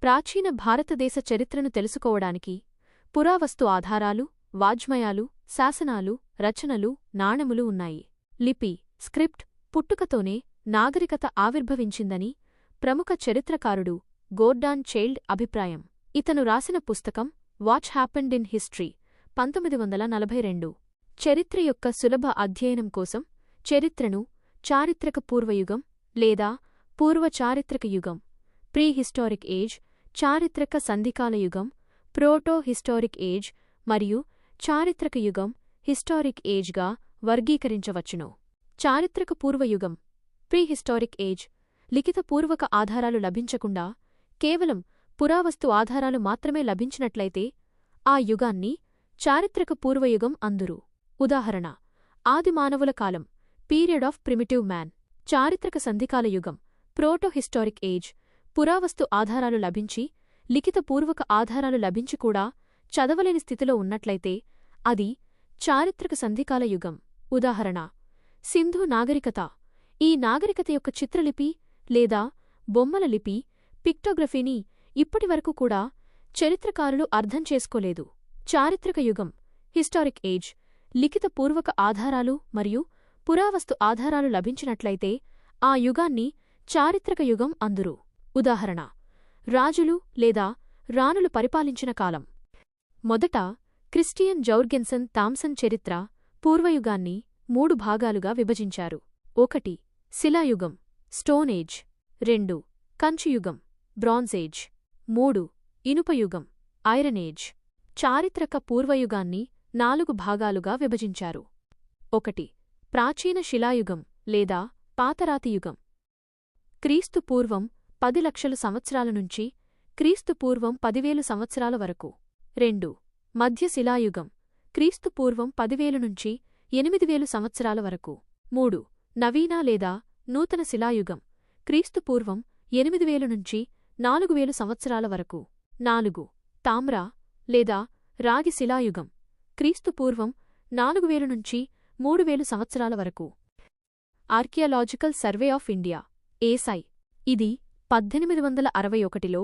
ప్రాచీన భారతదేశ చరిత్రను తెలుసుకోవడానికి పురావస్తు ఆధారాలు, వాజ్మయాలు, శాసనాలు, రచనలు, నాణెములు ఉన్నాయి. లిపి, స్క్రిప్ట్ పుట్టుకతోనే నాగరికత ఆవిర్భవించిందని ప్రముఖ చరిత్రకారుడు గోర్డాన్ చైల్డ్ అభిప్రాయం. ఇతను రాసిన పుస్తకం వాట్ హ్యాపెండ్ ఇన్ హిస్టరీ 1942. చరిత్ర యొక్క సులభ అధ్యయనం కోసం చరిత్రను చారిత్రక పూర్వయుగం లేదా పూర్వచారిత్రక యుగం, ప్రీహిస్టారిక్ ఏజ్, చారిత్రక సంధికాల యుగం, ప్రోటో హిస్టారిక్ ఏజ్ మరియు చారిత్రక యుగం, హిస్టారిక్ ఏజ్గా వర్గీకరించవచ్చును. చారిత్రక పూర్వయుగం, ప్రీహిస్టారిక్ ఏజ్, లిఖితపూర్వక ఆధారాలు లభించకుండా కేవలం పురావస్తు ఆధారాలు మాత్రమే లభించినట్లయితే ఆ యుగాన్ని చారిత్రక పూర్వయుగం అందురు. ఉదాహరణ: ఆదిమానవుల కాలం, పీరియడ్ ఆఫ్ ప్రిమిటివ్ మ్యాన్. చారిత్రక సంధికాల యుగం, ప్రోటోహిస్టారిక్ ఏజ్, పురావస్తు ఆధారాలు లభించి లిఖితపూర్వక ఆధారాలు లభించి కూడా చదవలేని స్థితిలో ఉన్నట్లయితే అది చారిత్రక సంధికాల యుగం. ఉదాహరణ: సింధు నాగరికత. ఈ నాగరికత యొక్క చిత్రలిపి లేదా బొమ్మల లిపి, పిక్టోగ్రఫీని ఇప్పటివరకు కూడా చరిత్రకారులు అర్థం చేసుకోలేదు. చారిత్రక యుగం, హిస్టారిక్ ఏజ్, లిఖితపూర్వక ఆధారాలు మరియు పురావస్తు ఆధారాలు లభించినట్లయితే ఆ యుగాన్ని చారిత్రక యుగం అందురు. ఉదాహరణ: రాజులు లేదా రాణులు పరిపాలించిన కాలం. మొదట క్రిస్టియన్ జౌర్గెన్సన్ థామ్సన్ చరిత్ర పూర్వయుగాన్ని 3 భాగాలుగా విభజించారు. 1. శిలాయుగం, స్టోన్ ఏజ్. 2. కంచుయుగం, బ్రాంజ్ ఏజ్. 3. ఇనుపయుగం, ఐరన్ ఏజ్. చారిత్రక పూర్వయుగాన్ని 4 భాగాలుగా విభజించారు. 1. ప్రాచీన శిలాయుగం లేదా పాతరాతి యుగం, క్రీస్తు పూర్వం 10 లక్షల సంవత్సరాల నుంచి క్రీస్తు పూర్వం 10,000 సంవత్సరాల వరకు. 2. మధ్య శిలాయుగం, క్రీస్తు పూర్వం 10,000 నుంచి 8,000 సంవత్సరాల వరకు. 3. నవీన లేదా నూతన శిలాయుగం, క్రీస్తు పూర్వం 8,000 నుంచి 4,000 సంవత్సరాల వరకు. 4. తామ్ర లేదా రాగి శిలాయుగం, క్రీస్తు పూర్వం 4,000 నుంచి 3,000 సంవత్సరాల వరకు. ఆర్కియాలాజికల్ సర్వే ఆఫ్ ఇండియా ఏసై, ఇది 1861లో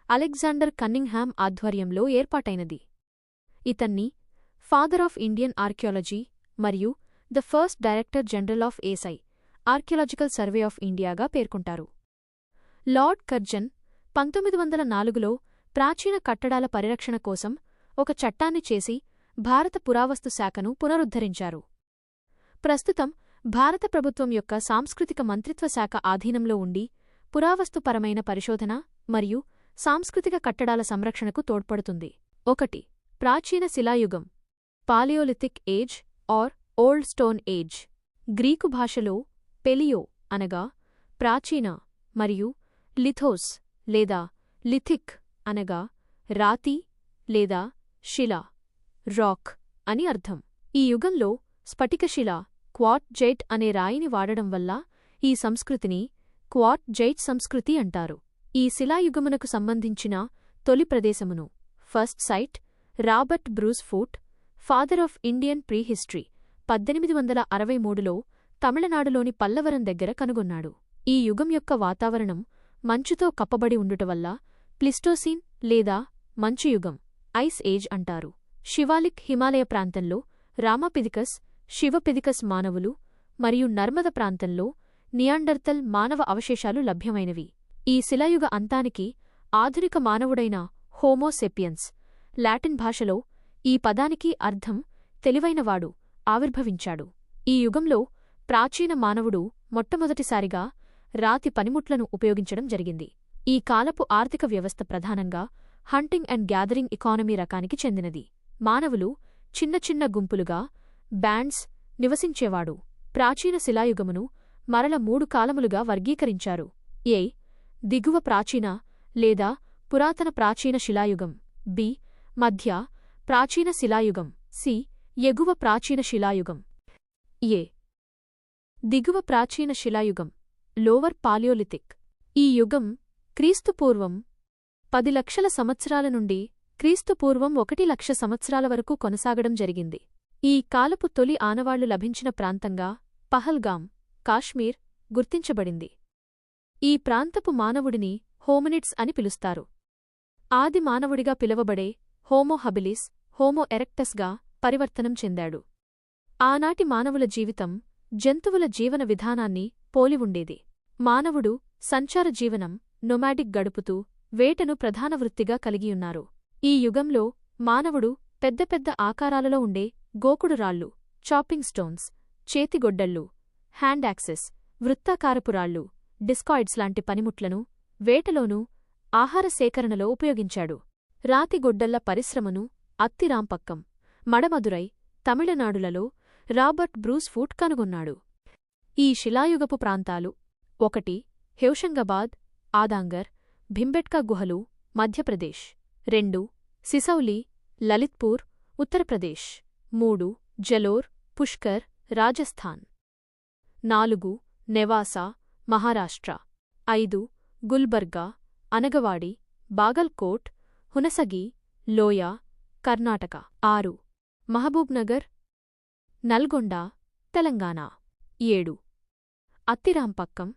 అలెగ్జాండర్ కన్నింగ్హామ్ ఆధ్వర్యంలో ఏర్పాటైనది. ఇతన్ని ఫాదర్ ఆఫ్ ఇండియన్ ఆర్కియాలజీ మరియు the first director general of ఏసై ఆర్కియాలజికల్ సర్వే ఆఫ్ ఇండియాగా పేర్కొంటారు. లార్డ్ కర్జన్ 1904లో ప్రాచీన కట్టడాల పరిరక్షణ కోసం ఒక చట్టాన్ని చేసి భారత పురావస్తు శాఖను పునరుద్ధరించారు. ప్రస్తుతం భారత ప్రభుత్వం యొక్క సాంస్కృతిక మంత్రిత్వ శాఖ ఆధీనంలో ఉండి పురావస్తుపరమైన పరిశోధన మరియు సాంస్కృతిక కట్టడాల సంరక్షణకు తోడ్పడుతుంది. 1. ప్రాచీన శిలాయుగం, paleolithic age or old stone age. Greek భాషలో పెలియో అనగా ప్రాచీన మరియు లిథోస్ లేదా లిథిక్ అనగా రాతి లేదా శిల, రాక్ అని అర్థం. ఈ యుగంలో స్ఫటికశిల, క్వార్ట్జైట్ అనే రాయిని వాడడం వల్ల ఈ సంస్కృతిని క్వార్ట్జైట్ సంస్కృతి అంటారు. ఈ శిలాయుగమునకు సంబంధించిన తొలి ప్రదేశమును first site Robert Bruce Foote, father of Indian prehistory 1863లో తమిళనాడులోని పల్లవరం దగ్గర కనుగొన్నాడు. ఈ యుగం యొక్క వాతావరణం మంచుతో కప్పబడి ఉండుటవల్ల ప్లిస్టోసీన్ లేదా మంచుయుగం, ఐస్ ఏజ్ అంటారు. శివాలిక్ హిమాలయ ప్రాంతంలో రామాపిథికస్, శివపిథికస్ మానవులు మరియు నర్మద ప్రాంతంలో నియాండర్తల్ మానవ అవశేషాలు లభ్యమైనవి. ఈ శిలాయుగ అంతానికి ఆధునిక మానవుడైన హోమోసెపియన్స్, లాటిన్ భాషలో ఈ పదానికి అర్థం తెలివైనవాడు, ఆవిర్భవించాడు. ఈ యుగంలో ప్రాచీన మానవుడు మొట్టమొదటిసారిగా రాతి పనిముట్లను ఉపయోగించడం జరిగింది. ఈ కాలపు ఆర్థిక వ్యవస్థ ప్రధానంగా హంటింగ్ అండ్ గ్యాదరింగ్ ఎకానమీ రకానికి చెందినది. మానవులు చిన్న చిన్న గుంపులుగా, బ్యాండ్స్ నివసించేవాడు. ప్రాచీన శిలాయుగమును మరల 3 కాలములుగా వర్గీకరించారు. ఏ. దిగువ ప్రాచీన లేదా పురాతన ప్రాచీన శిలాయుగం. బి. మధ్య ప్రాచీన శిలాయుగం. సి. ఎగువ ప్రాచీన శిలాయుగం. ఏ. దిగువ ప్రాచీన శిలాయుగం, లోవర్ పాలియోలిథిక్. ఈ యుగం క్రీస్తుపూర్వం 10 లక్షల సంవత్సరాల నుండి క్రీస్తుపూర్వం 1 లక్ష సంవత్సరాల వరకు కొనసాగడం జరిగింది. ఈ కాలపు తొలి ఆనవాళ్లు లభించిన ప్రాంతంగా పహల్గాం, కాశ్మీర్ గుర్తించబడింది. ఈ ప్రాంతపు మానవుడిని హోమినిడ్స్ అని పిలుస్తారు. ఆది మానవుడిగా పిలువబడే హోమో హబిలిస్ హోమో ఎరెక్టస్గా పరివర్తనం చెందాడు. ఆనాటి మానవుల జీవితం జంతువుల జీవన విధానాన్ని పోలి ఉండేది. మానవుడు సంచార జీవనం నొమాడిక్ గడుపుతూ వేటను ప్రధాన వృత్తిగా కలిగియున్నారు. ఈ యుగంలో మానవుడు పెద్ద పెద్ద ఆకారాలలో ఉండే గోకుడు రాళ్ళు, చాపింగ్ స్టోన్స్, చేతిగొడ్డళ్ళు, హ్యాండ్ యాక్సెస్, వృత్తాకారపు రాళ్ళు, డిస్కాయిడ్స్ లాంటి పనిముట్లను వేటలోనూ ఆహార సేకరణలో ఉపయోగించాడు. రాతిగొడ్డళ్ల పరిశ్రమను అత్తిరాంపక్కం, మడమదురై, తమిళనాడులలో రాబర్ట్ బ్రూస్ ఫూట్ కనుగొన్నాడు. ఈ శిలాయుగపు ప్రాంతాలు 1 హోషంగాబాద్, ఆదాంగర్, భింబెట్కా గుహలు, మధ్యప్రదేశ్. 2 సిసౌలి, లలిత్పూర్, ఉత్తరప్రదేశ్. 3 జలోర్, పుష్కర్, రాజస్థాన్. 4 నెవాసా, మహారాష్ట్ర. 5 గుల్బర్గా, అనగవాడి, బాగల్కోట్, హునసగి, లోయా, కర్ణాటక. 6 మహబూబ్నగర్, నల్గొండ, తెలంగాణ. 7 అత్తిరాంపక్కం,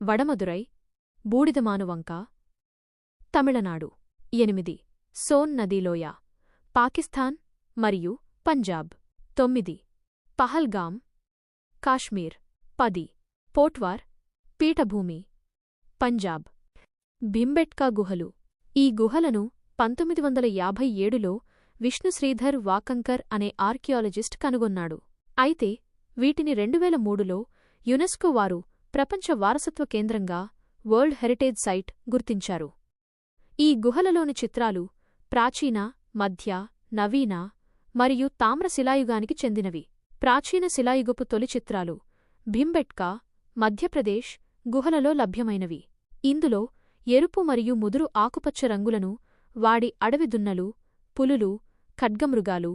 వడమదురై, బూడిదమానువంక, తమిళనాడు. 8 సోన్ నదీలోయ, పాకిస్తాన్ మరియు పంజాబ్. 9 పహల్గామ్, కాశ్మీర్. 10 పోట్వార్, పీఠభూమి, పంజాబ్. భింబెట్కా గుహలు. ఈ గుహలను 1957లో విష్ణుశ్రీధర్ వాకంకర్ అనే ఆర్కియాలజిస్ట్ కనుగొన్నాడు. అయితే వీటిని 2003లో యునెస్కో వారు ప్రపంచ వారసత్వ కేంద్రంగా వరల్డ్ హెరిటేజ్ సైట్ గుర్తించారు. ఈ గుహలలోని చిత్రాలు ప్రాచీన, మధ్య, నవీన మరియు తామ్ర శిలాయుగానికి చెందినవి. ప్రాచీన శిలాయుగపు తొలి చిత్రాలు భింబెట్కా, మధ్యప్రదేశ్ గుహలలో లభ్యమైనవి. ఇందులో ఎరుపు మరియు ముదురు ఆకుపచ్చ రంగులను వాడి అడవి దున్నలు, పులులు, ఖడ్గమృగాలు,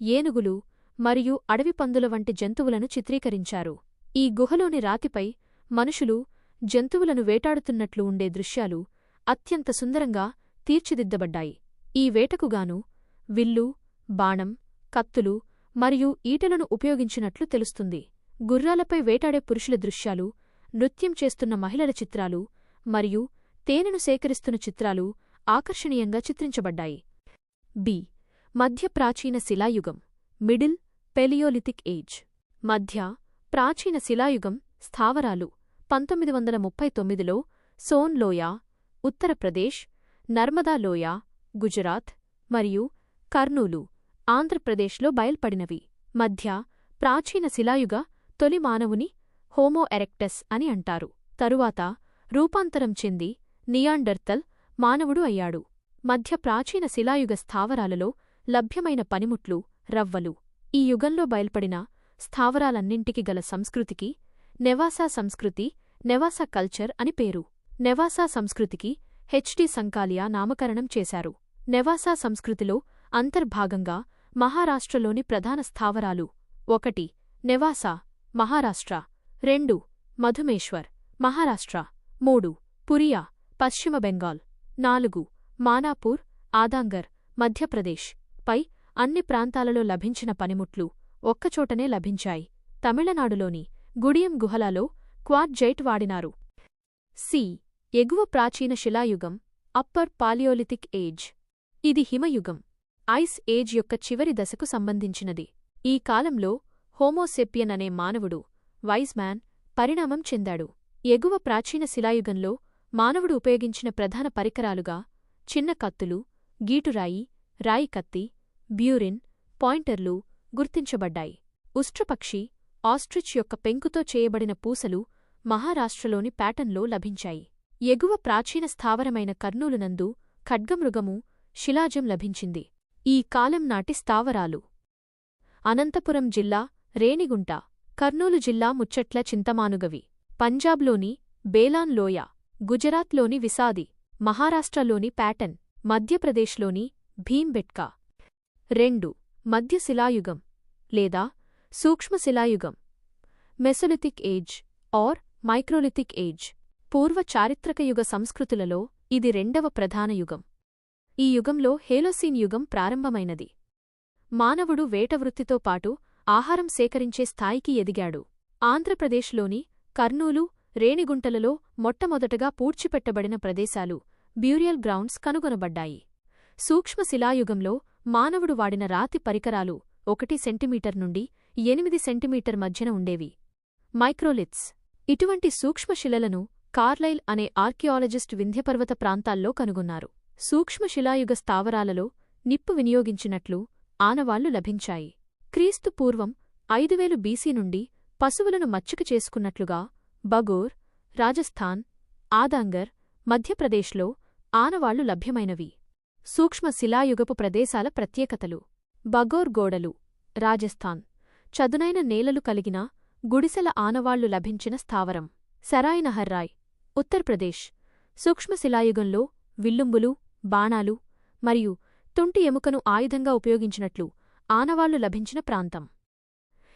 ఏనుగులు మరియు అడవి పందుల వంటి జంతువులను చిత్రీకరించారు. ఈ గుహలోని రాతిపై మనుషులు, జంతువులను వేటాడుతున్నట్లు ఉండే దృశ్యాలు అత్యంత సుందరంగా తీర్చిదిద్దబడ్డాయి. ఈ వేటకుగాను విల్లు, బాణం, కత్తులు మరియు ఈటలను ఉపయోగించినట్లు తెలుస్తుంది. గుర్రాలపై వేటాడే పురుషుల దృశ్యాలు, నృత్యం చేస్తున్న మహిళల చిత్రాలు మరియు తేనెను సేకరిస్తున్న చిత్రాలు ఆకర్షణీయంగా చిత్రించబడ్డాయి. బి మధ్య ప్రాచీన శిలాయుగం, మిడిల్ పెలియోలిథిక్ ఏజ్. మధ్య ప్రాచీన శిలాయుగం స్థావరాలు 1939లో సోన్ లోయ, ఉత్తరప్రదేశ్, నర్మదా లోయ, గుజరాత్ మరియు కర్నూలు, ఆంధ్రప్రదేశ్లో బయల్పడినవి. మధ్య ప్రాచీన శిలాయుగ తొలి మానవుని హోమో ఎరెక్టస్ అని అంటారు. తరువాత రూపాంతరం చెంది నియాండర్తల్ మానవుడు అయ్యాడు. మధ్య ప్రాచీన శిలాయుగ స్థావరాలలో లభ్యమైన పనిముట్లు రవ్వలు. ఈ యుగంలో బయల్పడిన స్థావరాలన్నింటికి గల సంస్కృతికి నెవాసా సంస్కృతి, నెవాసా కల్చర్ అని పేరు. నెవాసా సంస్కృతికి హెచ్డి సంకాలియా నామకరణం చేశారు. నెవాసా సంస్కృతిలో అంతర్భాగంగా మహారాష్ట్రలోని ప్రధాన స్థావరాలు 1 నెవాసా, మహారాష్ట్ర. 2 మధుమేశ్వర్, మహారాష్ట్ర. 3 పురియా, పశ్చిమ బెంగాల్. 4 మానాపూర్, ఆదాంగర్, మధ్యప్రదేశ్. పై అన్ని ప్రాంతాలలో లభించిన పనిముట్లు ఒక్కచోటనే లభించాయి. తమిళనాడులోని గుడియం గుహలలో క్వార్ట్జైట్ వాడినారు. సి ఎగువ ప్రాచీన శిలాయుగం, అప్పర్ పాలియోలిథిక్ ఏజ్. ఇది హిమయుగం, ఐస్ ఏజ్ యొక్క చివరి దశకు సంబంధించినది. ఈ కాలంలో హోమోసెపియన్ అనే మానవుడు, వైజ్మ్యాన్, పరిణామం చెందాడు. ఎగువ ప్రాచీన శిలాయుగంలో మానవుడు ఉపయోగించిన ప్రధాన పరికరాలుగా చిన్న కత్తులు, గీటురాయి, రాయి కత్తి, బ్యూరిన్, పాయింటర్లు గుర్తించబడ్డాయి. ఉష్ట్రపక్షి, ఆస్ట్రిచ్ యొక్క పెంకుతో చేయబడిన పూసలు మహారాష్ట్రలోని ప్యాటన్లో లభించాయి. ఎగువ ప్రాచీన స్థావరమైన కర్నూలునందు ఖడ్గమృగము, శిలాజం లభించింది. ఈ కాలం నాటి స్థావరాలు అనంతపురం జిల్లా రేణిగుంట, కర్నూలు జిల్లా ముచ్చట్ల చింతమానుగవి, పంజాబ్లోని బేలాన్ లోయ, గుజరాత్లోని విసాది, మహారాష్ట్రలోని ప్యాటన్, మధ్యప్రదేశ్లోని భీంబెట్కా. 2 మధ్య శిలాయుగం లేదా సూక్ష్మశిలాయుగం, mesolithic age or microlithic age. పూర్వ చారిత్రకయుగ సంస్కృతులలో ఇది 2వ ప్రధాన యుగం. ఈ యుగంలో హేలోసీన్ యుగం ప్రారంభమైనది. మానవుడు వేటవృత్తితో పాటు ఆహారం సేకరించే స్థాయికి ఎదిగాడు. ఆంధ్రప్రదేశ్లోని కర్నూలు, రేణిగుంటలలో మొట్టమొదటగా పూడ్చిపెట్టబడిన ప్రదేశాలు బ్యూరియల్ గ్రౌండ్స్ కనుగొనబడ్డాయి. సూక్ష్మ శిలాయుగంలో మానవుడు వాడిన రాతి పరికరాలు 1 సెంటీమీటర్ నుండి 8 సెంటీమీటర్ మధ్యన ఉండేవి. మైక్రోలిత్స్. ఇటువంటి సూక్ష్మశిలలను కార్లైల్ అనే ఆర్కియాలజిస్ట్ వింధ్యపర్వత ప్రాంతాల్లో కనుగొన్నారు. సూక్ష్మశిలాయుగ స్థావరాలలో నిప్పు వినియోగించినట్లు ఆనవాళ్లు లభించాయి. క్రీస్తు పూర్వం 5000 బీసీ నుండి పశువులను మచ్చిక చేసుకున్నట్లుగా బగోర్, రాజస్థాన్, ఆదాంగర్, మధ్యప్రదేశ్లో ఆనవాళ్లు లభ్యమైనవి. సూక్ష్మ శిలాయుగపు ప్రదేశాల ప్రత్యేకతలు. బగోర్ గోడలు, రాజస్థాన్. చదునైన నేలలు కలిగిన గుడిసెల ఆనవాళ్లు లభించిన స్థావరం. సరాయ్ నహర్రాయ్, ఉత్తరప్రదేశ్. సూక్ష్మశిలాయుగంలో విల్లుంబులు, బాణాలు మరియు తుంటి ఎముకను ఆయుధంగా ఉపయోగించినట్లు ఆనవాళ్లు లభించిన ప్రాంతం.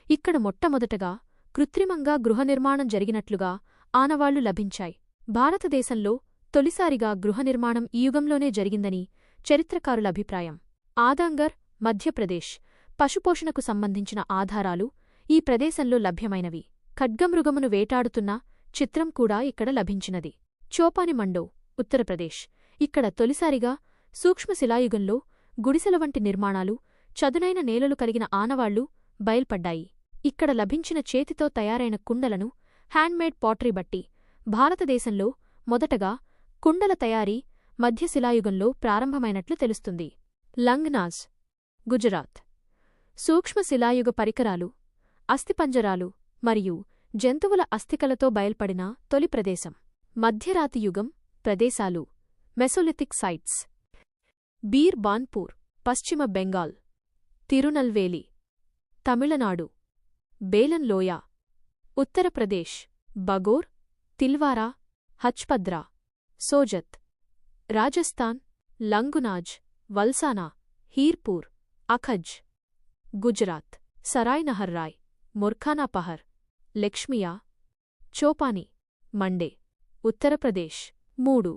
ఇక్కడ మొట్టమొదటగా కృత్రిమంగా గృహనిర్మాణం జరిగినట్లుగా ఆనవాళ్లు లభించాయి. భారతదేశంలో తొలిసారిగా గృహనిర్మాణం ఈ యుగంలోనే జరిగిందని చరిత్రకారుల అభిప్రాయం. ఆదాంగర్, మధ్యప్రదేశ్. పశుపోషణకు సంబంధించిన ఆధారాలు ఈ ప్రదేశంలో లభ్యమైనవి. ఖడ్గమృగమును వేటాడుతున్న చిత్రం కూడా ఇక్కడ లభించినది. చోపాని మండో, ఉత్తరప్రదేశ్. ఇక్కడ తొలిసారిగా సూక్ష్మశిలాయుగంలో గుడిసెల వంటి నిర్మాణాలు, చదునైన నేలలు కలిగిన ఆనవాళ్లు బయల్పడ్డాయి. ఇక్కడ లభించిన చేతితో తయారైన కుండలను, హ్యాండ్మేడ్ పాటరీ బట్టి భారతదేశంలో మొదటగా కుండల తయారీ మధ్యశిలాయుగంలో ప్రారంభమైనట్లు తెలుస్తుంది. లంగ్నాజ్, గుజరాత్. సూక్ష్మశిలాయుగ పరికరాలు, అస్థిపంజరాలు మరియు జంతువుల అస్థికలతో బయల్పడిన తొలి ప్రదేశం. మధ్యరాతియుగం ప్రదేశాలు, మెసోలిథిక్ సైట్స్. బీర్ బాన్పూర్, పశ్చిమ బెంగాల్. తిరునల్వేలి, తమిళనాడు. బేలన్ లోయ, ఉత్తరప్రదేశ్. బగోర్, తిల్వారా, హచ్పద్రా, సోజత్, రాజస్థాన్. లంగునాజ్, వల్సానా, హీర్పూర్, అఖజ్, గుజరాత్. సరాయ్ నహర్రాయ్, ముర్ఖానా పహర్, లక్ష్మియా, చోపాని మండే, ఉత్తరప్రదేశ్. 3.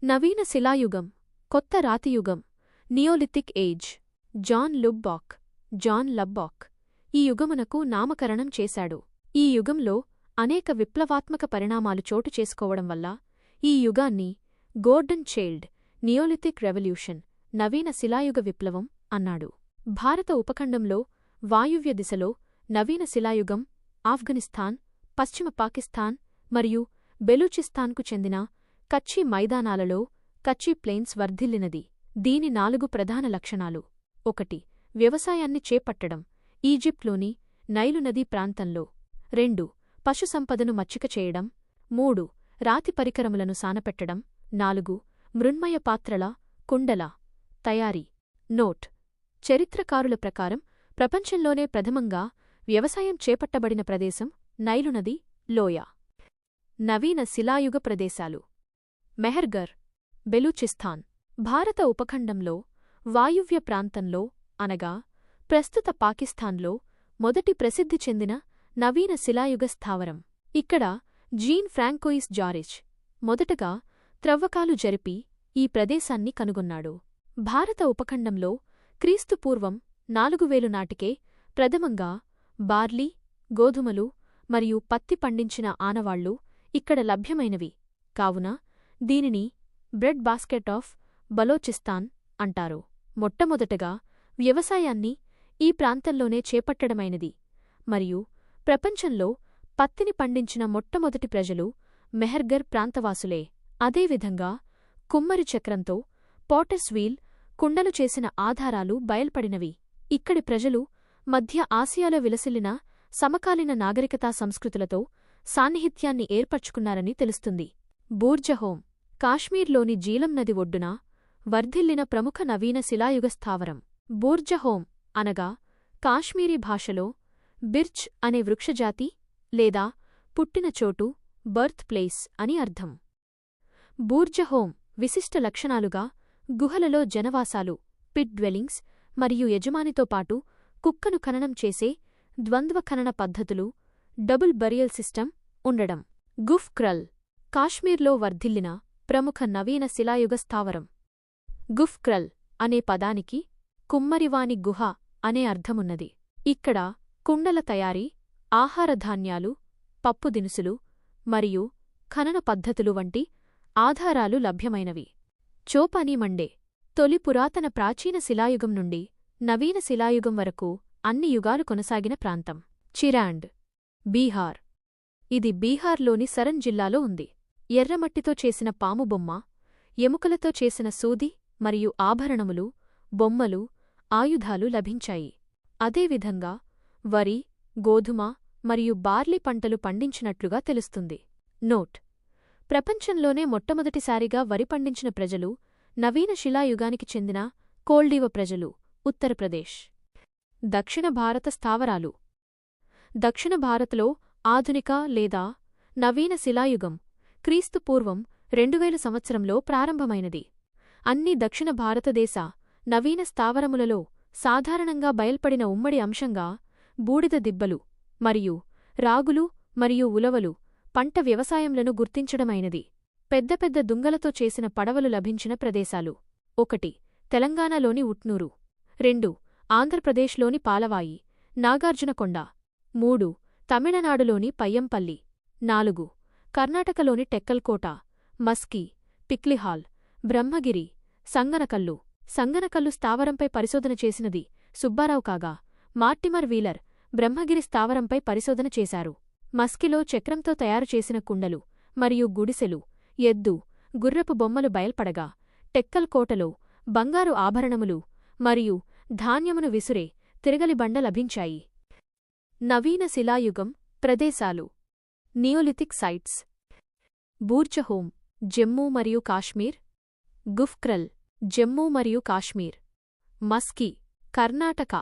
నవీన శిలాయుగం, కొత్త రాతియుగం, నియోలిథిక్ ఏజ్. జాన్ లబ్బాక్ ఈ యుగమునకు నామకరణం చేశాడు. ఈ యుగంలో అనేక విప్లవాత్మక పరిణామాలు చోటు చేసుకోవడం వల్ల ఈ యుగాన్ని గోర్డన్ చైల్డ్ నియోలిథిక్ రెవల్యూషన్, నవీన శిలాయుగ విప్లవం అన్నాడు. భారత ఉపఖండంలో వాయువ్య దిశలో నవీన శిలాయుగం ఆఫ్ఘనిస్తాన్, పశ్చిమ పాకిస్తాన్ మరియు బెలూచిస్తాన్కు చెందిన కచ్చీ మైదానాలలో కచ్చీ ప్లెయిన్స్ వర్ధిల్లినది. దీని 4 ప్రధాన లక్షణాలు. 1. వ్యవసాయాన్ని చేపట్టడం, ఈజిప్ట్లోని నైలు నదీ ప్రాంతంలో. 2. పశుసంపదను మచ్చిక చేయడం. 3. రాతి పరికరములను సానపెట్టడం. 4. మృన్మయ పాత్రల, కుండల తయారీ. నోట్: చరిత్రకారుల ప్రకారం ప్రపంచంలోనే ప్రథమంగా వ్యవసాయం చేపట్టబడిన ప్రదేశం నైలునది లోయ. నవీన శిలాయుగ ప్రదేశాలు. మెహర్గర్, బెలూచిస్తాన్. భారత ఉపఖండంలో వాయువ్య ప్రాంతంలో అనగా ప్రస్తుత పాకిస్తాన్లో మొదటి ప్రసిద్ధి చెందిన నవీన శిలాయుగ స్థావరం. ఇక్కడ జీన్ ఫ్రాంకోయిస్ జారిచ్ మొదటగా త్రవ్వకాలు జరిపి ఈ ప్రదేశాన్ని కనుగొన్నాడు. భారత ఉపఖండంలో క్రీస్తుపూర్వం 4000 నాటికే ప్రథమంగా బార్లీ, గోధుమలు మరియు పత్తి పండించిన ఆనవాళ్లు ఇక్కడ లభ్యమైనవి కావున దీనిని బ్రెడ్ బాస్కెట్ ఆఫ్ బలోచిస్తాన్ అంటారు. మొట్టమొదటగా వ్యవసాయాన్ని ఈ ప్రాంతంలోనే చేపట్టడమైనది మరియు ప్రపంచంలో పత్తిని పండించిన మొట్టమొదటి ప్రజలు మెహర్గర్ ప్రాంతవాసులే. అదేవిధంగా కుమ్మరి చక్రంతో పాటర్స్ వీల్, కుండలు చేసిన ఆధారాలు బయల్పడినవి. ఇక్కడి ప్రజలు మధ్య ఆసియాలో విలసిల్లిన సమకాలీన నాగరికతా సంస్కృతులతో సాన్నిహిత్యాన్ని ఏర్పరచుకున్నారని తెలుస్తుంది. బూర్జహోం, కాశ్మీర్లోని జీలం నది ఒడ్డున వర్ధిల్లిన ప్రముఖ నవీన శిలాయుగ స్థావరం. బూర్జహోం అనగా కాశ్మీరీ భాషలో బిర్చ్ అనే వృక్షజాతి లేదా పుట్టిన చోటు, బర్త్ ప్లేస్ అని అర్థం. బూర్జహోం విశిష్ట లక్షణాలుగా గుహలలో జనవాసాలు, పిట్ డ్వెల్లింగ్స్ మరియు యజమానితో పాటు కుక్కను ఖననం చేసే ద్వంద్వ ఖనన పద్ధతులు, డబుల్ బరియల్ సిస్టమ్ ఉండడం. గుఫ్ క్రల్ కాశ్మీర్లో వర్ధిల్లిన ప్రముఖ నవీన శిలాయుగ స్థావరం. గుఫ్ క్రల్ అనే పదానికి కుమ్మరివాని గుహ అనే అర్థమున్నది. ఇక్కడ కుండల తయారీ, ఆహారధాన్యాలు, పప్పు దినుసులు మరియు ఖనన పద్ధతులు వంటి ఆధారాలు లభ్యమైనవి. చోపాని మండే తొలి పురాతన ప్రాచీన శిలాయుగం నుండి నవీన శిలాయుగం వరకు అన్ని యుగాలు కొనసాగిన ప్రాంతం. చిరాండ్, బీహార్. ఇది బీహార్లోని సరన్ జిల్లాలో ఉంది. ఎర్రమట్టితో చేసిన పాము బొమ్మ, ఎముకలతో చేసిన సూది మరియు ఆభరణములు, బొమ్మలు, ఆయుధాలు లభించాయి. అదేవిధంగా వరి, గోధుమ మరియు బార్లీ పంటలు పండించినట్లుగా తెలుస్తుంది. నోట్: ప్రపంచంలోనే మొట్టమొదటిసారిగా వరి పండించిన ప్రజలు నవీన శిలాయుగానికి చెందిన కోల్డీవ ప్రజలు, ఉత్తరప్రదేశ్. దక్షిణ భారత స్థావరాలు. దక్షిణ భారత్లో ఆధునిక లేదా నవీన శిలాయుగం క్రీస్తు పూర్వం 2000 సంవత్సరంలో ప్రారంభమైనది. అన్ని దక్షిణ భారతదేశ నవీన స్థావరములలో సాధారణంగా బయల్పడిన ఉమ్మడి అంశంగా బూడిద దిబ్బలు మరియు రాగులు మరియు ఉలవలు పంట వ్యవసాయంలను గుర్తించడమైనది. పెద్ద పెద్ద దుంగలతో చేసిన పడవలు లభించిన ప్రదేశాలు: 1. తెలంగాణలోని ఉట్నూరు, 2. ఆంధ్రప్రదేశ్లోని పాలవాయి, నాగార్జునకొండ, 3. తమిళనాడులోని పయ్యంపల్లి, 4. కర్ణాటకలోని టెక్కల్కోట, మస్కీ, పిక్లిహాల్, బ్రహ్మగిరి, సంగనకల్లు. సంగనకల్లు స్థావరంపై పరిశోధన చేసినది సుబ్బారావు కాగా, మార్టిమర్ వీలర్ బ్రహ్మగిరి స్థావరంపై పరిశోధన చేశారు. మస్కిలో చక్రంతో తయారుచేసిన కుండలు మరియు గుడిసెలు, ఎద్దు, గుర్రపు బొమ్మలు బయల్పడగా, టెక్కల్ కోటలో బంగారు ఆభరణములు మరియు ధాన్యమును విసురే తిరగలిబండ లభించాయి. నవీన శిలాయుగం ప్రదేశాలు: నియోలిథిక్ సైట్స్: బూర్జహోమ్, జమ్మూ మరియు కాశ్మీర్, గుఫ్క్రల్, జమ్మూ మరియు కాశ్మీర్, మస్కీ, కర్ణాటక,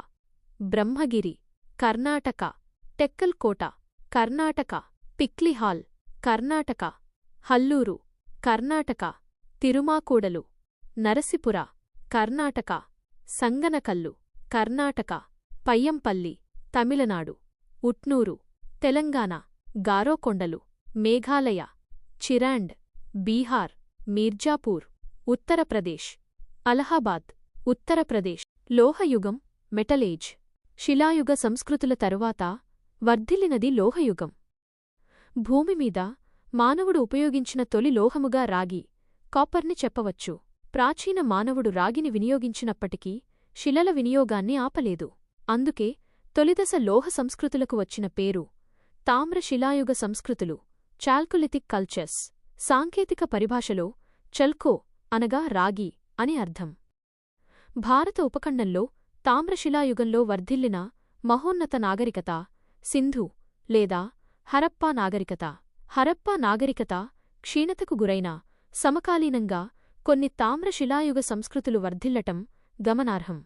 బ్రహ్మగిరి, కర్ణాటక, టెక్కల్ కోట, కర్ణాటక, పిక్లిహాల్, కర్ణాటక, హల్లూరు, కర్ణాటక, తిరుమాకూడలు, నరసిపుర, కర్ణాటక, సంగనకల్లు, కర్ణాటక, పయ్యంపల్లి, తమిళనాడు, ఉట్నూరు, తెలంగాణ, గారోకొండలు, మేఘాలయ, చిరాండ్, బీహార్, మీర్జాపూర్, ఉత్తరప్రదేశ్, అలహాబాద్, ఉత్తరప్రదేశ్. లోహయుగం, మెటలేజ్. శిలాయుగ సంస్కృతుల తరువాత వర్ధిల్లినది లోహయుగం. భూమిమీద మానవుడు ఉపయోగించిన తొలి లోహముగా రాగి, కాపర్ని చెప్పవచ్చు. ప్రాచీన మానవుడు రాగిని వినియోగించినప్పటికీ శిలల వినియోగాన్ని ఆపలేదు. అందుకే తొలిదశ లోహ సంస్కృతులకు వచ్చిన పేరు తామ్ర శిలాయుగ సంస్కృతులు, చాల్కోలిథిక్ కల్చర్స్. సాంకేతిక పరిభాషలో చల్కో అనగా రాగి అని అర్థం. భారత ఉపఖండంలో తామ్రశిలాయుగంలో వర్ధిల్లిన మహోన్నత నాగరికత సింధు లేదా హరప్పా నాగరికత. హరప్పా నాగరికత క్షీణతకు గురైన సమకాలీనంగా కొన్ని తామ్రశిలాయుగ సంస్కృతులు వర్ధిల్లటం గమనార్హం.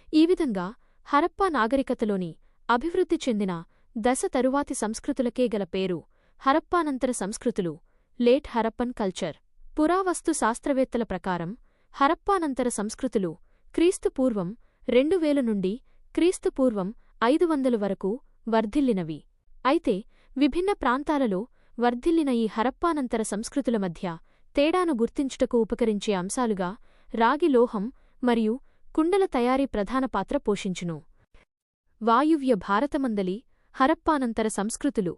ఈ విధంగా హరప్పా నాగరికతలోని అభివృద్ధి చెందిన దశ తరువాతి సంస్కృతులకే గల పేరు హరప్పానంతర సంస్కృతులు, లేట్ హరప్పన్ కల్చర్. పురావస్తు శాస్త్రవేత్తల ప్రకారం హరప్పానంతర సంస్కృతులు క్రీస్తుపూర్వం 2000 నుండి క్రీస్తుపూర్వం 500 వరకు వర్ధిల్లినవి. అయితే విభిన్న ప్రాంతాలలో వర్ధిల్లిన ఈ హరప్పానంతర సంస్కృతుల మధ్య తేడాను గుర్తించుటకు ఉపకరించే అంశాలుగా రాగి లోహం మరియు కుండల తయారీ ప్రధాన పాత్ర పోషించును. వాయువ్య భారతమందలి హరప్పానంతర సంస్కృతులు: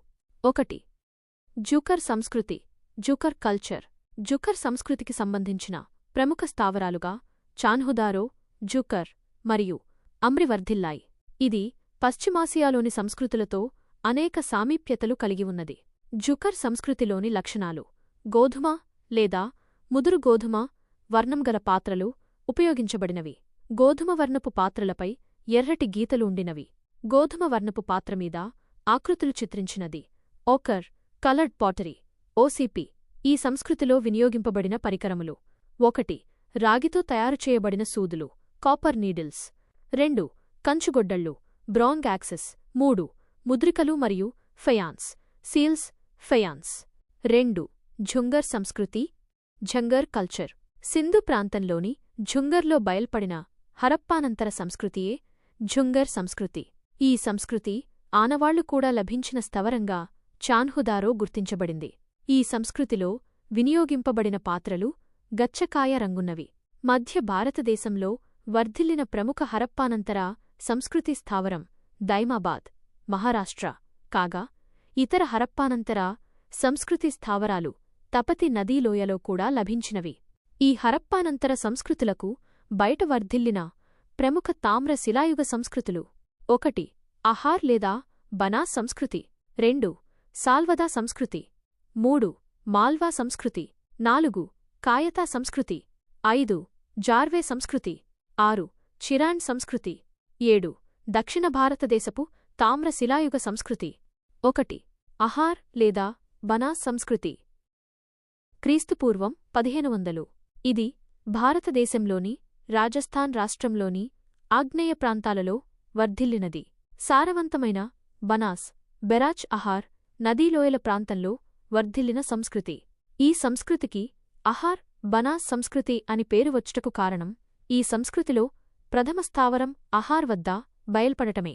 1. జుకర్ సంస్కృతి, జుకర్ కల్చర్. జుకర్ సంస్కృతికి సంబంధించిన ప్రముఖ స్థావరాలుగా చాన్హుదారో, జుకర్ మరియు అమ్రి వర్ధిల్లాయి. ఇది పశ్చిమాసియాలోని సంస్కృతులతో అనేక సామీప్యతలు కలిగి ఉన్నది. జుకర్ సంస్కృతిలోని లక్షణాలు: గోధుమ లేదా ముదురు గోధుమ వర్ణం గల పాత్రలు ఉపయోగించబడినవి. గోధుమ వర్ణపు పాత్రలపై ఎర్రటి గీతలు ఉండినవి. గోధుమ వర్ణపు పాత్రమీద ఆకృతులు చిత్రించినది. Ochre, coloured pottery, OCP. ఈ సంస్కృతిలో వినియోగింపబడిన పరికరములు: 1. రాగితో తయారుచేయబడిన సూదులు, కాపర్ నీడిల్స్. 2. కంచుగొడ్డళ్ళు, బ్రాంగ్ యాక్సెస్. 3. ముద్రికలు మరియు ఫయాన్స్, సీల్స్, ఫయాన్స్. 2. ఝుంగర్ సంస్కృతి, ఝంగర్ కల్చర్. సింధు ప్రాంతంలోని ఝుంగర్లో బయల్పడిన హరప్పానంతర సంస్కృతియే ఝుంగర్ సంస్కృతి. ఈ సంస్కృతి ఆనవాళ్లు కూడా లభించిన స్థవరంగా చాన్హుదారో గుర్తించబడింది. ఈ సంస్కృతిలో వినియోగింపబడిన పాత్రలు గచ్చకాయ రంగున్నవి. మధ్య భారతదేశంలో వర్ధిల్లిన ప్రముఖ హరప్పానంతర సంస్కృతి స్థావరం దైమాబాద్, మహారాష్ట్ర కాగా, ఇతర హరప్పానంతర సంస్కృతి స్థావరాలు తపతి నదీలోయలో కూడా లభించినవి. ఈ హరప్పానంతర సంస్కృతులకు బయట వర్ధిల్లిన ప్రముఖ తామ్ర శిలాయుగ సంస్కృతులు: 1. అహార్ లేదా బనాస్ సంస్కృతి. 2. సాల్వదా సంస్కృతి. 3. మాల్వా సంస్కృతి. 4. కాయతా సంస్కృతి. 5. జార్వే సంస్కృతి. 6. చిరాండ్ సంస్కృతి. 7. దక్షిణ భారతదేశపు తామ్ర శిలాయుగ సంస్కృతి. 1. అహార్ లేదా బనాస్ సంస్కృతి. క్రీస్తుపూర్వం 1500. ఇది భారతదేశంలోని రాజస్థాన్ రాష్ట్రంలోని ఆగ్నేయ ప్రాంతాలలో వర్ధిల్లినది. సారవంతమైన బనాస్, బెరాచ్ అహార్ నదీలోయల ప్రాంతంలో వర్ధిల్లిన సంస్కృతి. ఈ సంస్కృతికి అహార్ బనాస్ సంస్కృతి అని పేరు వచ్చుటకు కారణం ఈ సంస్కృతిలో ప్రథమ స్థావరం అహార్ వద్ద బయల్పడటమే.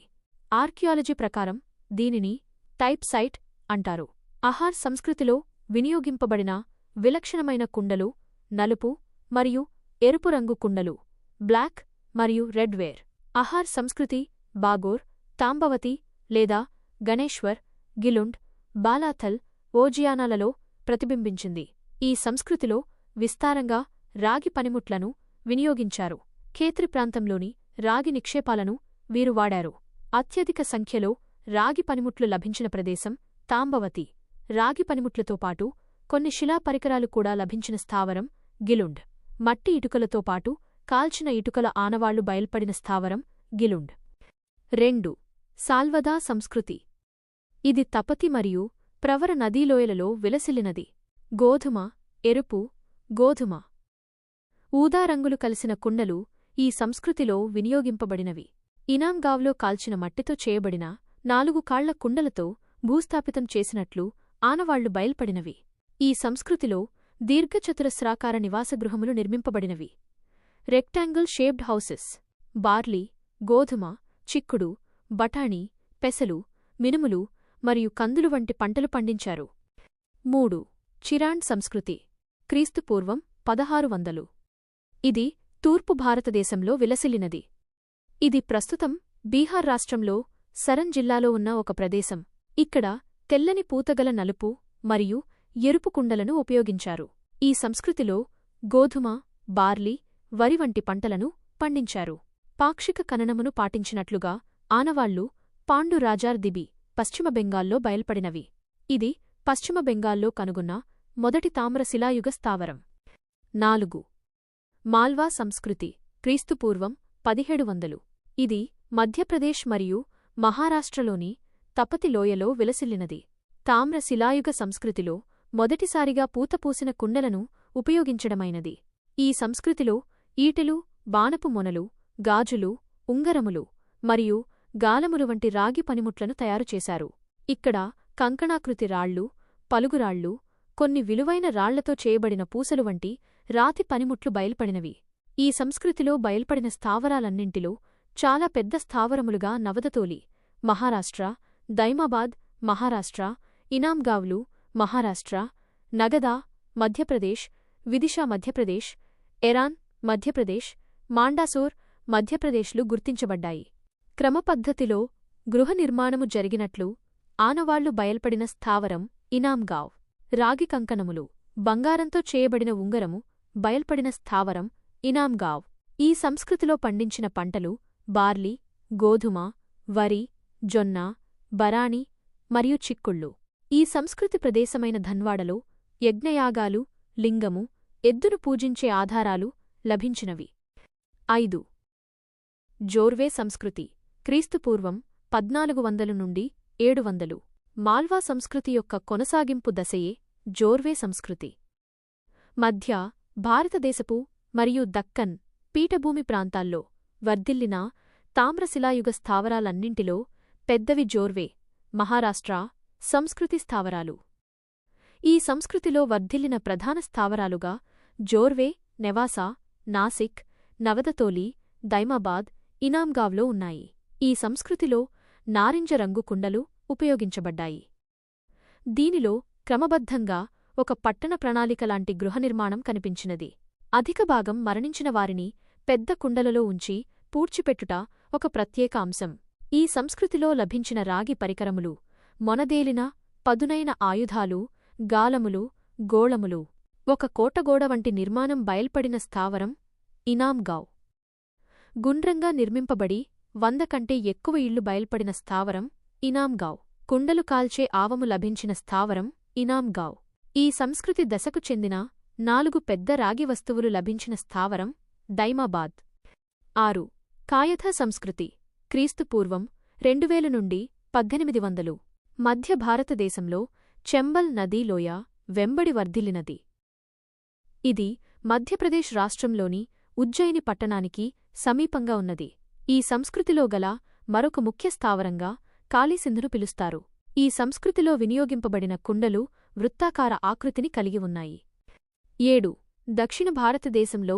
ఆర్కియాలజీ ప్రకారం దీనిని టైప్ సైట్ అంటారు. అహార్ సంస్కృతిలో వినియోగింపబడిన విలక్షణమైన కుండలు నలుపు మరియు ఎరుపు రంగు కుండలు, బ్లాక్ మరియు రెడ్ వేర్. అహార్ సంస్కృతి బాగోర్, తాంబవతి లేదా గణేశ్వర్, గిలుండ్, బాలాథల్, ఓజియానాలలో ప్రతిబింబించింది. ఈ సంస్కృతిలో విస్తారంగా రాగి పనిముట్లను వినియోగించారు. ఖేత్రి ప్రాంతంలోని రాగి నిక్షేపాలను వీరు వాడారు. అత్యధిక సంఖ్యలో రాగి పనిముట్లు లభించిన ప్రదేశం తాంబవతి. రాగి పనిముట్లతో పాటు కొన్ని శిలా పరికరాలు కూడా లభించిన స్థావరం గిలుండ్. మట్టి ఇటుకలతో పాటు కాల్చిన ఇటుకల ఆనవాళ్లు బయల్పడిన స్థావరం గిలుండ్. 2. సాల్వదా సంస్కృతి. ఇది తపతి మరియు ప్రవర నదీలోయలలో విలసిల్లినది. గోధుమ, ఎరుపు, గోధుమ, ఊదా రంగులు కలిసిన కుండలు ఈ సంస్కృతిలో వినియోగింపబడినవి. ఇనాంగావ్లో కాల్చిన మట్టితో చేయబడిన 4 కాళ్ల కుండలతో భూస్థాపితం చేసినట్లు ఆనవాళ్లు బయల్పడినవి. ఈ సంస్కృతిలో దీర్ఘచతురస్రాకార నివాసగృహములు నిర్మింపబడినవి. Rectangle shaped houses. బార్లీ, గోధుమ, చిక్కుడు, బఠాణీ, పెసలు, మినుములు మరియు కందులు వంటి పంటలు పండించారు. 3. చిరాండ్ సంస్కృతి. క్రీస్తుపూర్వం 1600. ఇది తూర్పు భారతదేశంలో విలసిల్లినది. ఇది ప్రస్తుతం బీహార్ రాష్ట్రంలో సరన్ జిల్లాలో ఉన్న ఒక ప్రదేశం. ఇక్కడ తెల్లని పూతగల నలుపు మరియు ఎరుపు కుండలను ఉపయోగించారు. ఈ సంస్కృతిలో గోధుమ, బార్లీ, వరి వంటి పంటలను పండించారు. పాక్షిక ఖననమును పాటించినట్లుగా ఆనవాళ్లు పాండు రాజార్ దిబి, పశ్చిమ బెంగాల్లో బయల్పడినవి. ఇది పశ్చిమ బెంగాల్లో కనుగొన్న మొదటి తామ్ర శిలాయుగ స్థావరం. 4. మాల్వా సంస్కృతి. క్రీస్తుపూర్వం 1700. ఇది మధ్యప్రదేశ్ మరియు మహారాష్ట్రలోని తపతి లోయలో విలసిల్లినది. తామ్ర శిలాయుగ సంస్కృతిలో మొదటిసారిగా పూతపూసిన కుండలను ఉపయోగించడమైనది. ఈ సంస్కృతిలో ఈటెలు, బాణపు మొనలు, గాజులు, ఉంగరములు మరియు గాలములు వంటి రాగి పనిముట్లను తయారుచేశారు. ఇక్కడ కంకణాకృతి రాళ్ళు, పలుగురాళ్ళు, కొన్ని విలువైన రాళ్లతో చేయబడిన పూసలు వంటి రాతి పనిముట్లు బయల్పడినవి. ఈ సంస్కృతిలో బయల్పడిన స్థావరాలన్నింటిలో చాలా పెద్ద స్థావరములుగా నవదతోలి, మహారాష్ట్ర, దైమాబాద్, మహారాష్ట్ర, ఇనాంగావ్లు, మహారాష్ట్ర, నగదా, మధ్యప్రదేశ్, విదిశా మధ్యప్రదేశ్, ఎరాన్, మధ్యప్రదేశ్, మాండాసోర్, మధ్యప్రదేశ్లు గుర్తించబడ్డాయి. క్రమపద్ధతిలో గృహ నిర్మాణము జరిగినట్లు ఆనవాళ్లు బయల్పడిన స్థావరం ఇనాంగావ్. రాగి కంకణములు, బంగారంతో చేయబడిన ఉంగరము బయల్పడిన స్థావరం ఇనాంగావ్. ఈ సంస్కృతిలో పండించిన పంటలు బార్లీ, గోధుమ, వరి, జొన్న, బరాణి మరియు చిక్కుళ్ళు. ఈ సంస్కృతి ప్రదేశమైన ధన్వాడలో యజ్ఞయాగాలు, లింగము, ఎద్దును పూజించే ఆధారాలు లభించినవి. 5. జోర్వే సంస్కృతి. క్రీస్తుపూర్వం 1400 నుండి 700. మాల్వా సంస్కృతి యొక్క కొనసాగింపు దశయే జోర్వే సంస్కృతి. మధ్య భారతదేశపు మరియు దక్కన్ పీఠభూమి ప్రాంతాల్లో వర్ధిల్లిన తామ్రశిలాయుగ స్థావరాలన్నింటిలో పెద్దవి జోర్వే, మహారాష్ట్ర సంస్కృతి స్థావరాలు. ఈ సంస్కృతిలో వర్ధిల్లిన ప్రధాన స్థావరాలుగా జోర్వే, నెవాసా, నాసిక్, నవదతోలి, దైమాబాద్, ఇనాంగావ్లో ఉన్నాయి. ఈ సంస్కృతిలో నారింజ రంగు కుండలు ఉపయోగించబడ్డాయి. దీనిలో క్రమబద్ధంగా ఒక పట్టణ ప్రణాళికలాంటి గృహనిర్మాణం కనిపించినది. అధిక భాగం మరణించిన వారిని పెద్ద కుండలలో ఉంచి పూడ్చిపెట్టుట ఒక ప్రత్యేక అంశం. ఈ సంస్కృతిలో లభించిన రాగి పరికరములు, మొనదేలిన పదునైన ఆయుధాలు, గాలములు, గోళములు, ఒక కోటగోడ వంటి నిర్మాణం బయల్పడిన స్థావరం ఇనాంగావ్. గుండ్రంగా నిర్మింపబడి 100 కంటే ఎక్కువ ఇళ్లు బయల్పడిన స్థావరం ఇనాంగావ్. కుండలు కాల్చే ఆవము లభించిన స్థావరం ఇనాంగావ్. ఈ సంస్కృతి దశకు చెందిన 4 పెద్ద రాగి వస్తువులు లభించిన స్థావరం దైమాబాద్. 6. కాయథ సంస్కృతి క్రీస్తుపూర్వం 2000 నుండి 1800. మధ్య భారతదేశంలో చంబల్ నదీ లోయ వెంబడి వర్ధిల్లినది. ఇది మధ్యప్రదేశ్ రాష్ట్రంలోని ఉజ్జయిని పట్టణానికి సమీపంగా ఉన్నది. ఈ సంస్కృతిలో గల మరొక ముఖ్య స్థావరంగా కాళీసింధును పిలుస్తారు. ఈ సంస్కృతిలో వినియోగింపబడిన కుండలు వృత్తాకార ఆకృతిని కలిగి ఉన్నాయి. 7. దక్షిణ భారతదేశంలో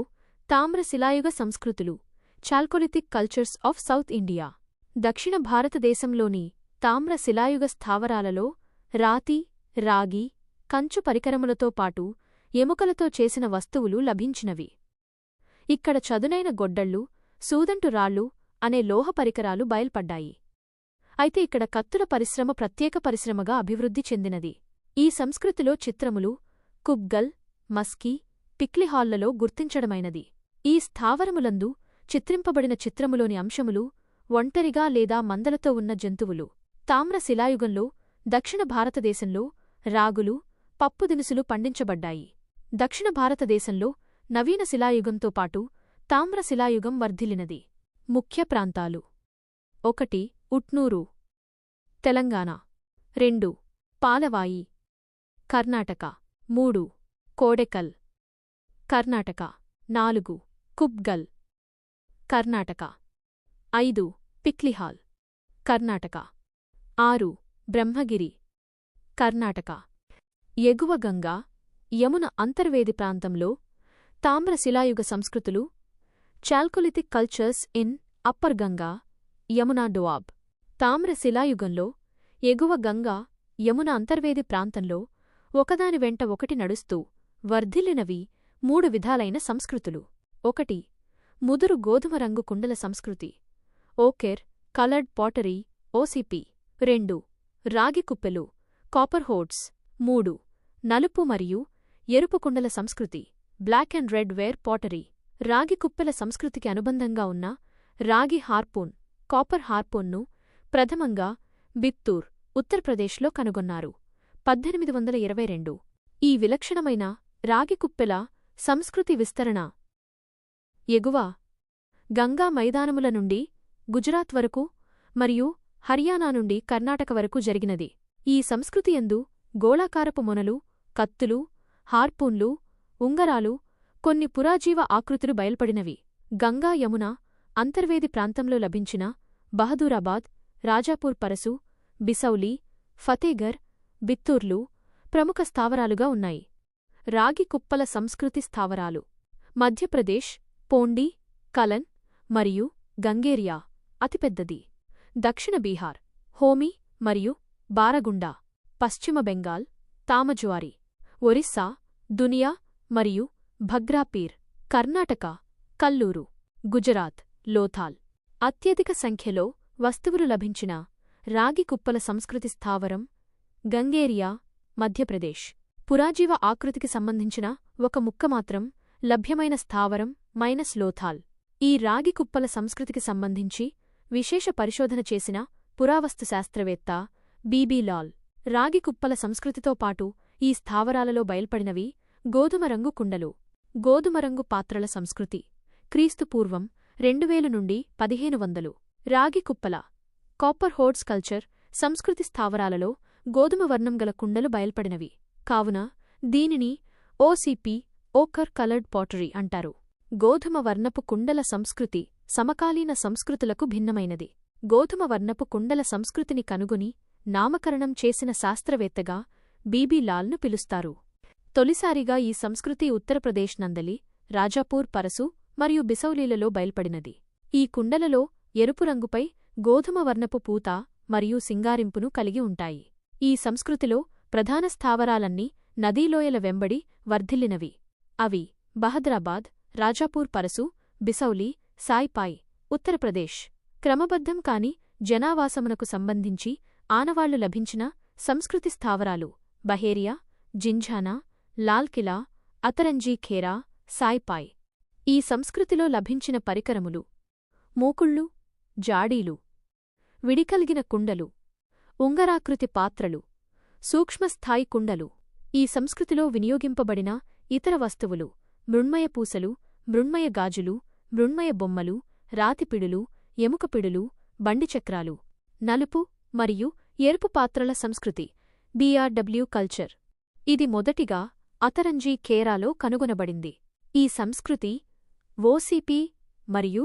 తామ్ర శిలాయుగ సంస్కృతులు chalcolithic cultures of South India. దక్షిణ భారతదేశంలోని తామ్ర శిలాయుగ స్థావరాలలో రాతి, రాగి, కంచు పరికరములతో పాటు ఎముకలతో చేసిన వస్తువులు లభించినవి. ఇక్కడ చదునైన గొడ్డళ్ళు, సూదంటు రాళ్ళు అనే లోహ పరికరాలు బయల్పడ్డాయి. అయితే ఇక్కడ కత్తుల పరిశ్రమ ప్రత్యేక పరిశ్రమగా అభివృద్ధి చెందినది. ఈ సంస్కృతిలో చిత్రములు కుబ్గల్, మస్కీ, పిక్లిహాల్లలో గుర్తించడమైనది. ఈ స్థావరములందు చిత్రింపబడిన చిత్రములోని అంశములు ఒంటరిగా లేదా మందలతో ఉన్న జంతువులు. తామ్ర శిలాయుగంలో దక్షిణ భారతదేశంలో రాగులు, పప్పుదినుసులు పండించబడ్డాయి. దక్షిణ భారతదేశంలో నవీన శిలాయుగంతో పాటు తామ్ర శిలాయుగం వర్ధిల్లినది. ముఖ్య ప్రాంతాలు: 1. ఉట్నూరు, తెలంగాణ. 2. పాలవాయి, కర్ణాటక. 3. కోడెకల్, కర్ణాటక. 4. కుబ్గల్, కర్ణాటక. 5. పిక్లిహాల్, కర్ణాటక. 6. బ్రహ్మగిరి, కర్ణాటక. ఎగువ గంగా, యమున అంతర్వేది ప్రాంతంలో తామ్ర శిలాయుగ సంస్కృతులు chalcolithic cultures in upper Ganga, Yamuna doab. తామ్ర శిలాయుగంలో ఎగువ గంగా, యమున అంతర్వేది ప్రాంతంలో ఒకదాని వెంట ఒకటి నడుస్తూ వర్ధిల్లినవి 3 విధాలైన సంస్కృతులు. 1. ముదురు గోధుమ రంగు కుండల సంస్కృతి ఓకెర్ కలర్డ్ పాటరీ ఓసిపి. 2. రాగి కుప్పెలు కాపర్ హోడ్స్. 3. నలుపు మరియు ఎరుపు కుండల సంస్కృతి black and red ware pottery. రాగి కుప్పెల సంస్కృతికి అనుబంధంగా ఉన్న రాగి హార్పూన్ కాపర్ హార్పూన్ను ప్రథమంగా బిత్తూర్, ఉత్తరప్రదేశ్లో కనుగొన్నారు. 1822. ఈ విలక్షణమైన రాగి కుప్పెల సంస్కృతి విస్తరణ ఎగువ గంగా మైదానముల నుండి గుజరాత్ వరకు మరియు హర్యానా నుండి కర్ణాటక వరకు జరిగినది. ఈ సంస్కృతియందు గోళాకారపు మొనలు, కత్తులు, హార్పూన్లు, ఉంగరాలు, కొన్ని పురాజీవ ఆకృతులు బయల్పడినవి. గంగా యమున అంతర్వేది ప్రాంతంలో లభించిన బహదూరాబాద్, రాజాపూర్ పరసు, బిసౌలి, ఫతేగర్, బిత్తూర్లు ప్రముఖ స్థావరాలుగా ఉన్నాయి. రాగి కుప్పల సంస్కృతి స్థావరాలు మధ్యప్రదేశ్, పోండి, కలన్ మరియు గంగేరియా అతిపెద్దది. దక్షిణ బీహార్, హోమి మరియు బారగుండా. పశ్చిమ బెంగాల్, తామజువారి. ఒరిస్సా, దునియా మరియు భగ్రాపీర్. కర్ణాటక, కల్లూరు. గుజరాత్, లోథాల్. అత్యధిక సంఖ్యలో వస్తువులు లభించిన రాగి కుప్పల సంస్కృతి స్థావరం గంగేరియా, మధ్యప్రదేశ్. పురాజీవ ఆకృతికి సంబంధించిన ఒక ముక్క మాత్రం లభ్యమైన స్థావరం లోథాల్. ఈ రాగి కుప్పల సంస్కృతికి సంబంధించి విశేష పరిశోధన చేసిన పురావస్తు శాస్త్రవేత్త బీబీ లాల్. రాగి కుప్పల సంస్కృతితో పాటు ఈ స్థావరాలలో బయల్పడినవి గోధుమరంగు కుండలు, గోధుమరంగు పాత్రల సంస్కృతి క్రీస్తుపూర్వం 2000 నుండి 1500. రాగి కుప్పల కాపర్ హోడ్స్ కల్చర్ సంస్కృతి స్థావరాలలో గోధుమ వర్ణం గల కుండలు బయల్పడినవి కావున దీనిని ఓసిపి ఓకర్ కలర్డ్ పాటరీ అంటారు. గోధుమ వర్ణపు కుండల సంస్కృతి సమకాలీన సంస్కృతులకు భిన్నమైనది. గోధుమ వర్ణపు కుండల సంస్కృతిని కనుగొని నామకరణం చేసిన శాస్త్రవేత్తగా బీబీ లాల్ను పిలుస్తారు. తొలిసారిగా ఈ సంస్కృతి ఉత్తరప్రదేశ్ నందలి, రాజాపూర్ పరసు మరియు బిసౌలీలలో బయల్పడినది. ఈ కుండలలో ఎరుపు రంగుపై గోధుమ వర్ణపు పూత మరియు సింగారింపును కలిగి ఉంటాయి. ఈ సంస్కృతిలో ప్రధాన స్థావరాలన్నీ నదీలోయల వెంబడి వర్ధిల్లినవి. అవి బహద్రాబాద్, రాజాపూర్ పరసు, బిసౌలి, సాయ్పాయ్, ఉత్తరప్రదేశ్. క్రమబద్ధం కాని జనావాసమునకు సంబంధించి ఆనవాళ్లు లభించిన సంస్కృతి స్థావరాలు బహేరియా, జింఝానా, లాల్కిలా, అతరంజీ ఖేరా, సాయ్పాయ్. ఈ సంస్కృతిలో లభించిన పరికరములు మూకుళ్ళు, జాడీలు, విడికల్గిన కుండలు, ఉంగరాకృతి పాత్రలు, సూక్ష్మస్థాయి కుండలు. ఈ సంస్కృతిలో వినియోగింపబడిన ఇతర వస్తువులు మృణ్మయ పూసలు, మృణ్మయ గాజులు, మృణ్మయ బొమ్మలు, రాతిపిడులు, ఎముకపిడులు, బండిచక్రాలు. నలుపు మరియు ఎరుపు పాత్రల సంస్కృతి BRW కల్చర్. ఇది మొదటిగా అతరంజీ కేరాలో కనుగొనబడింది. ఈ సంస్కృతి OCP మరియు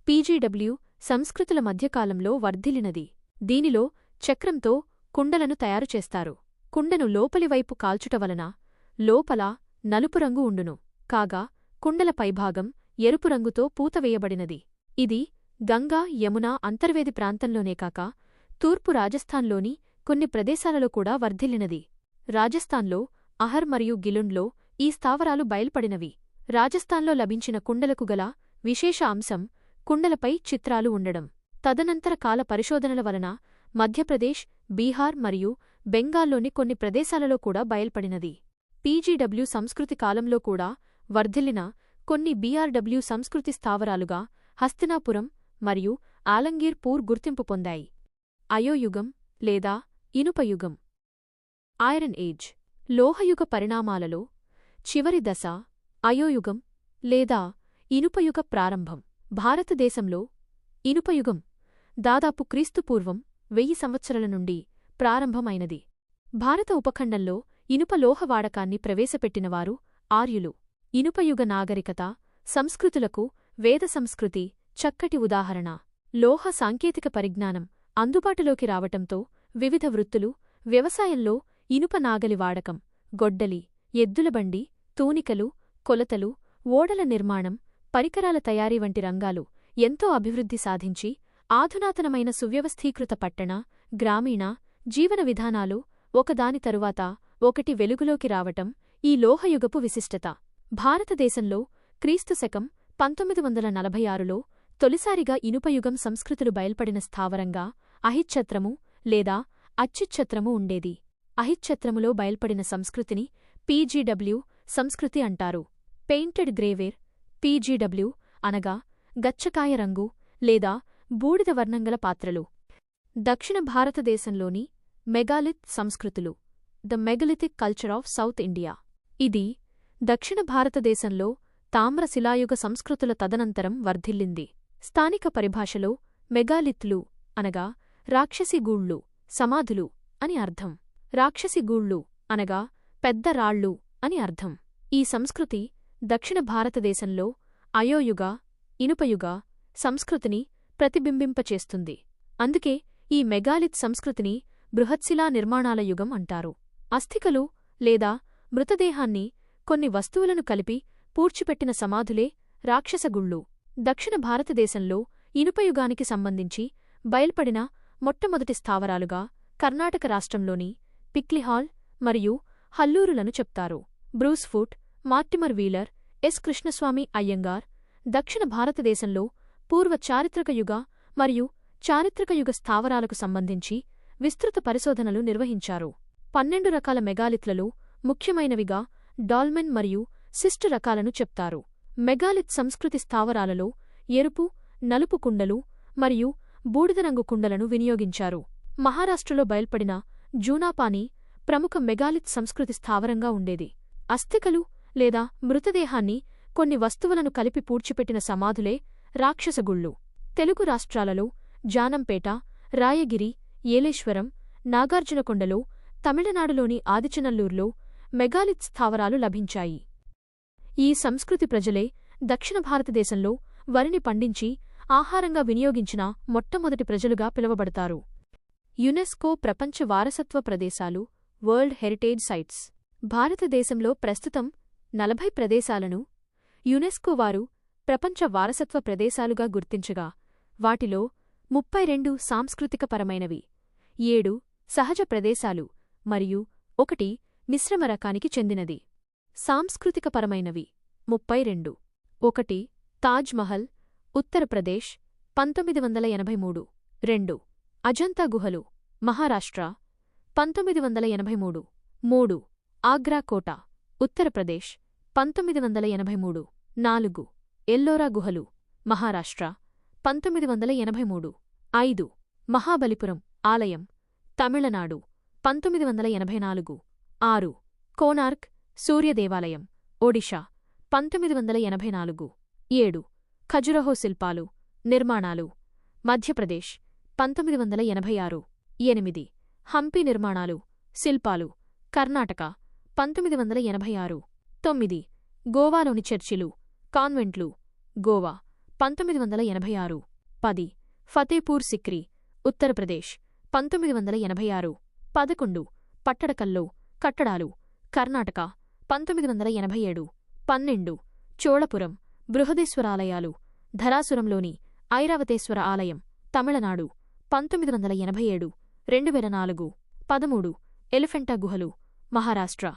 PGW సంస్కృతుల మధ్యకాలంలో వర్ధిల్లినది. దీనిలో చక్రంతో కుండలను తయారుచేస్తారు. కుండను లోపలివైపు కాల్చుట వలన లోపల నలుపు రంగు ఉండును, కాగా కుండల పైభాగం ఎరుపు రంగుతో పూతవేయబడినది. ఇది గంగా యమునా అంతర్వేది ప్రాంతంలోనే కాక తూర్పు రాజస్థాన్లోని కొన్ని ప్రదేశాలలో కూడా వర్ధిల్లినది. రాజస్థాన్లో అహర్ మరియు గిలుండ్లో ఈ స్థావరాలు బయల్పడినవి. రాజస్థాన్లో లభించిన కుండలకు గల విశేష అంశం కుండలపై చిత్రాలు ఉండడం. తదనంతర కాల పరిశోధనల వలన మధ్యప్రదేశ్, బీహార్ మరియు బెంగాల్లోని కొన్ని ప్రదేశాలలో కూడా బయల్పడినది. PGW సంస్కృతి కాలంలో కూడా వర్ధిల్లిన కొన్ని BRW సంస్కృతి స్థావరాలుగా హస్తినాపురం మరియు ఆలంగీర్ పూర్ గుర్తింపు పొందాయి. అయోయుగం లేదా ఇనుపయుగం, ఐరన్ ఏజ్, లోహయుగ పరిణామాలలో చివరి దశ అయోయుగం లేదా ఇనుపయుగ ప్రారంభం. భారతదేశంలో ఇనుపయుగం దాదాపు క్రీస్తుపూర్వం 1000 సంవత్సరాల నుండి ప్రారంభమైనది. భారత ఉపఖండంలో ఇనుప లోహ వాడకాన్ని ప్రవేశపెట్టినవారు ఆర్యులు. ఇనుపయుగ నాగరికత సంస్కృతులకు వేద సంస్కృతి చక్కటి ఉదాహరణ. లోహ సాంకేతిక పరిజ్ఞానం అందుబాటులోకి రావటంతో వివిధ వృత్తులు, వ్యవసాయంలో ఇనుప నాగలి వాడకం, గొడ్డలి, ఎద్దులబండి, తూనికలు, కొలతలు, ఓడల నిర్మాణం, పరికరాల తయారీ వంటి రంగాలు ఎంతో అభివృద్ధి సాధించి ఆధునాతనమైన సువ్యవస్థీకృత పట్టణ, గ్రామీణ జీవన విధానాలు ఒకదాని తరువాత ఒకటి వెలుగులోకి రావటం ఈ లోహయుగపు విశిష్టత. భారతదేశంలో క్రీస్తుశకం 1946లో తొలిసారిగా ఇనుపయుగం సంస్కృతులు బయల్పడిన స్థావరంగా అహిచ్ఛత్రము లేదా అచ్యుచ్ఛత్రము ఉండేది. అహిచ్ఛత్రములో బయల్పడిన సంస్కృతిని PGW సంస్కృతి అంటారు. పెయింటెడ్ గ్రేవేర్ PGW అనగా గచ్చకాయ రంగు లేదా బూడిద వర్ణంగల పాత్రలు. దక్షిణ భారతదేశంలోని మెగాలిత్ సంస్కృతులు the megalithic culture of South India. ఇది దక్షిణ భారతదేశంలో తామ్రశిలాయుగ సంస్కృతుల తదనంతరం వర్ధిల్లింది. స్థానిక పరిభాషలో మెగాలిత్లు అనగా రాక్షసి గూళ్ళు, సమాధులు అని అర్థం. రాక్షసి గూళ్ళు అనగా పెద్ద రాళ్ళు అని అర్థం. ఈ సంస్కృతి దక్షిణ భారతదేశంలో అయోయుగ, ఇనుపయుగ సంస్కృతిని ప్రతిబింబింపచేస్తుంది. అందుకే ఈ మెగాలిత్ సంస్కృతిని బృహత్శిలా నిర్మాణాల యుగం అంటారు. అస్థికలు లేదా మృతదేహాన్ని కొన్ని వస్తువులను కలిపి పూడ్చిపెట్టిన సమాధులే రాక్షసగుళ్ళు. దక్షిణ భారతదేశంలో ఇనుపయుగానికి సంబంధించి బయల్పడిన మొట్టమొదటి స్థావరాలుగా కర్ణాటక రాష్ట్రంలోని పిక్లిహాల్ మరియు హల్లూరులను చెప్తారు. Bruce Foote, Mortimer Wheeler, S Krishnaswamy Aiyangar దక్షిణ భారతదేశంలో పూర్వ చారిత్రక యుగ మరియు చారిత్రక యుగ స్థావరాలకు సంబంధించి విస్తృత పరిశోధనలు నిర్వహించారు. 12 రకాల మెగాలిత్లలో ముఖ్యమైనవిగా డాల్మెన్ మరియు సిస్ట్ రకాలను చెప్తారు. మెగాలిత్ సంస్కృతి స్థావరాలలో ఎరుపు, నలుపు కుండలు మరియు బూడిదరంగు కుండలను వినియోగించారు. మహారాష్ట్రలో బయల్పడిన జూనాపాని ప్రముఖ మెగాలిత్ సంస్కృతి స్థావరంగా ఉండేది. అస్థికలు లేదా మృతదేహాన్ని కొన్ని వస్తువులను కలిపి పూడ్చిపెట్టిన సమాధులే రాక్షసగుళ్ళు. తెలుగు రాష్ట్రాలలో జానంపేట, రాయగిరి, ఏలేశ్వరం, నాగార్జునకొండలో, తమిళనాడులోని ఆదిచనల్లూర్లో మెగాలిత్ స్థావరాలు లభించాయి. ఈ సంస్కృతి ప్రజలే దక్షిణ భారతదేశంలో వరిని పండించి ఆహారంగా వినియోగించిన మొట్టమొదటి ప్రజలుగా పిలువబడతారు. యునెస్కో ప్రపంచ వారసత్వ ప్రదేశాలు వరల్డ్ హెరిటేజ్ సైట్స్. భారతదేశంలో ప్రస్తుతం 40 ప్రదేశాలను యునెస్కో వారు ప్రపంచ వారసత్వ ప్రదేశాలుగా గుర్తించగా వాటిలో 32 సాంస్కృతికపరమైనవి, 7 సహజ ప్రదేశాలు మరియు 1 మిశ్రమ రకానికి చెందినది. సాంస్కృతికపరమైనవి 32. 1 తాజ్ మహల్, ఉత్తరప్రదేశ్ 1983. 2 అజంతా గుహలు, మహారాష్ట్ర 1983. 3 ఆగ్రా కోట, ఉత్తరప్రదేశ్ 1983. 4 ఎల్లోరా గుహలు, మహారాష్ట్ర 1983. 5. మహాబలిపురం ఆలయం, తమిళనాడు 1984. 6. కోనార్క్ సూర్య దేవాలయం, ఒడిషా 1984. 7. ఖజురహో శిల్పాలు, నిర్మాణాలు, మధ్యప్రదేశ్ 1986. 8. హంపి నిర్మాణాలు, శిల్పాలు, కర్ణాటక 1986. 9. గోవాలోని చర్చిలు, కాన్వెంట్లు, గోవా 1986. 10. ఫతేపూర్ సిక్రీ, ఉత్తరప్రదేశ్ 1986. 11. పట్టడకల్లో కట్టడాలు, కర్ణాటక 1987. 12. చోళపురం బృహదేశ్వరాలయాలు, ధరాసురంలోని ఐరావతేశ్వర ఆలయం, తమిళనాడు 1987. 2004. 13. ఎలిఫెంటా గుహలు, మహారాష్ట్ర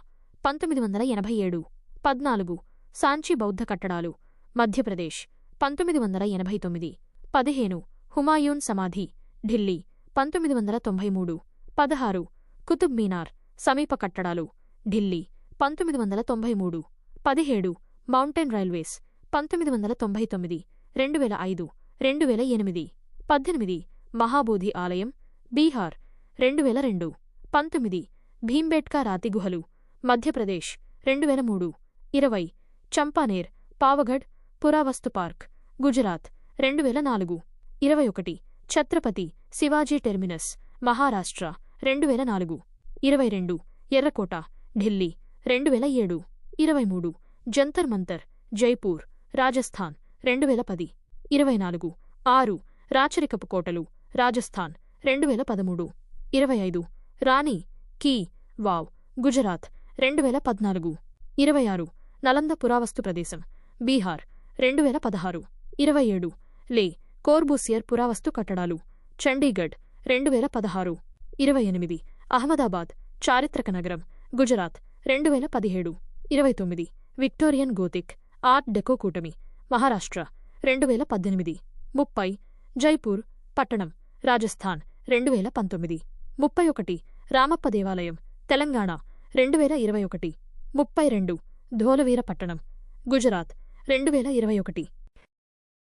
1987. 14. సాంచి బౌద్ధ కట్టడాలు, మధ్యప్రదేశ్ 1989. 15. హుమాయూన్ సమాధి, ఢిల్లీ 1993. 16. కుతుబ్ మీనార్ సమీప కట్టడాలు, ఢిల్లీ 1993. 17. Mountain railways 1999. 2005. 2008. 18. మహాబోధి ఆలయం, బీహార్ 2002. 19. భీంబేట్కా రాతి గుహలు, మధ్యప్రదేశ్ 2003. 20. చంపానేర్ పావగఢ్ పురావస్తు పార్క్, గుజరాత్ 2004. 21. ఛత్రపతి శివాజీ టెర్మినస్, మహారాష్ట్ర 2004. 22. ఎర్రకోట, ఢిల్లీ 2007. 23. జంతర్ మంతర్, జైపూర్, రాజస్థాన్ 2010. 24. 6. రాచరికపు కోటలు, రాజస్థాన్ 2013. 25. రాణి కీ వావ్, గుజరాత్ 2014. 26. నలంద పురావస్తు ప్రదేశం, బీహార్ 2016. 27. లే కోర్బూసియర్ పురావస్తు కట్టడాలు, చండీగఢ్ 2016. 28. అహ్మదాబాద్ చారిత్రక నగరం, Gujarat 2017. 29. Victorian Gothic art deco కూటమి, మహారాష్ట్ర 2018. 30. జైపూర్ పట్టణం, రాజస్థాన్ 2019. 31. రామప్ప దేవాలయం, తెలంగాణ 2021. 32. ధోలవీర పట్టణం, గుజరాత్ 2021.